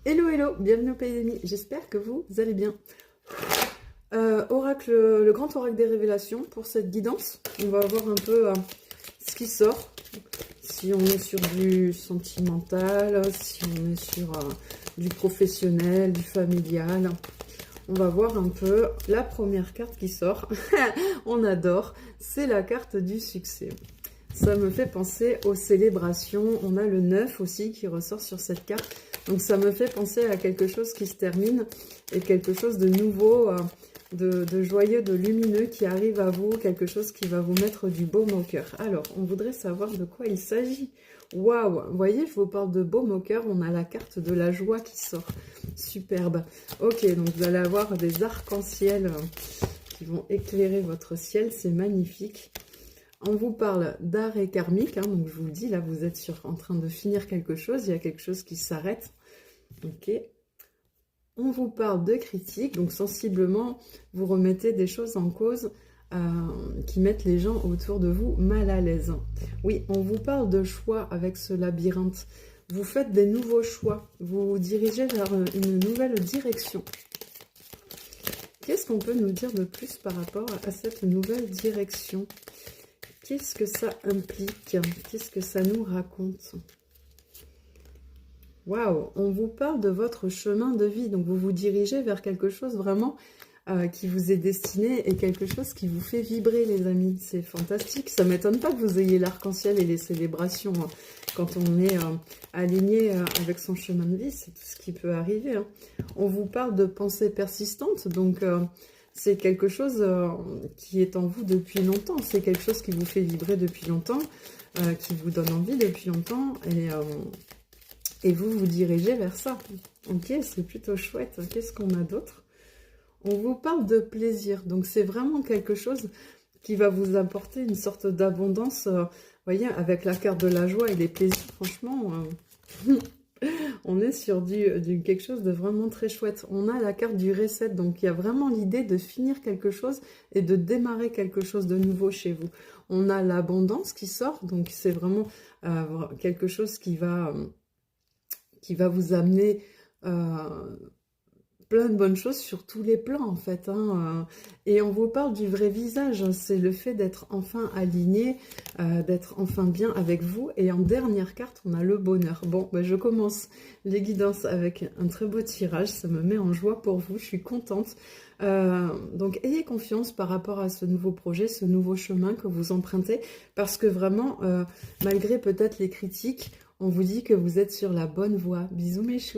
Hello, hello, bienvenue au Pays des Nuits, j'espère que vous allez bien. Oracle, le grand oracle des révélations pour cette guidance. On va voir un peu ce qui sort. Si on est sur du sentimental, si on est sur du professionnel, du familial. On va voir un peu la première carte qui sort. On adore, c'est la carte du succès. Ça me fait penser aux célébrations. On a le 9 aussi qui ressort sur cette carte. Donc ça me fait penser à quelque chose qui se termine et quelque chose de nouveau, de joyeux, de lumineux qui arrive à vous. Quelque chose qui va vous mettre du baume au cœur. Alors, on voudrait savoir de quoi il s'agit. Waouh! Vous voyez, je vous parle de baume au cœur. On a la carte de la joie qui sort. Superbe. Ok, donc vous allez avoir des arcs-en-ciel qui vont éclairer votre ciel. C'est magnifique. On vous parle d'arrêt karmique, hein, donc je vous le dis, là vous êtes en train de finir quelque chose, il y a quelque chose qui s'arrête. Ok. On vous parle de critique, donc sensiblement vous remettez des choses en cause qui mettent les gens autour de vous mal à l'aise. Oui, on vous parle de choix avec ce labyrinthe. Vous faites des nouveaux choix, vous vous dirigez vers une nouvelle direction. Qu'est-ce qu'on peut nous dire de plus par rapport à cette nouvelle direction ? Qu'est-ce que ça implique? Qu'est-ce que ça nous raconte? Waouh! On vous parle de votre chemin de vie. Donc, vous vous dirigez vers quelque chose vraiment qui vous est destiné et quelque chose qui vous fait vibrer, les amis. C'est fantastique. Ça ne m'étonne pas que vous ayez l'arc-en-ciel et les célébrations. Hein. Quand on est aligné avec son chemin de vie, c'est tout ce qui peut arriver. Hein. On vous parle de pensée persistante. Donc... c'est quelque chose qui est en vous depuis longtemps. C'est quelque chose qui vous fait vibrer depuis longtemps, qui vous donne envie depuis longtemps. Et vous vous dirigez vers ça. Ok, c'est plutôt chouette. Qu'est-ce qu'on a d'autre? On vous parle de plaisir. Donc, c'est vraiment quelque chose qui va vous apporter une sorte d'abondance. Vous voyez, avec la carte de la joie et les plaisirs, franchement... on est sur quelque chose de vraiment très chouette. On a la carte du reset, donc il y a vraiment l'idée de finir quelque chose et de démarrer quelque chose de nouveau chez vous. On a l'abondance qui sort, donc c'est vraiment quelque chose qui va vous amener plein de bonnes choses sur tous les plans en fait. Hein. Et on vous parle du vrai visage, hein. C'est le fait d'être enfin aligné, d'être enfin bien avec vous. Et en dernière carte, on a le bonheur. Bon, ben, je commence les guidances avec un très beau tirage, ça me met en joie pour vous, je suis contente. Donc ayez confiance par rapport à ce nouveau projet, ce nouveau chemin que vous empruntez, parce que vraiment, malgré peut-être les critiques, on vous dit que vous êtes sur la bonne voie. Bisous mes choux.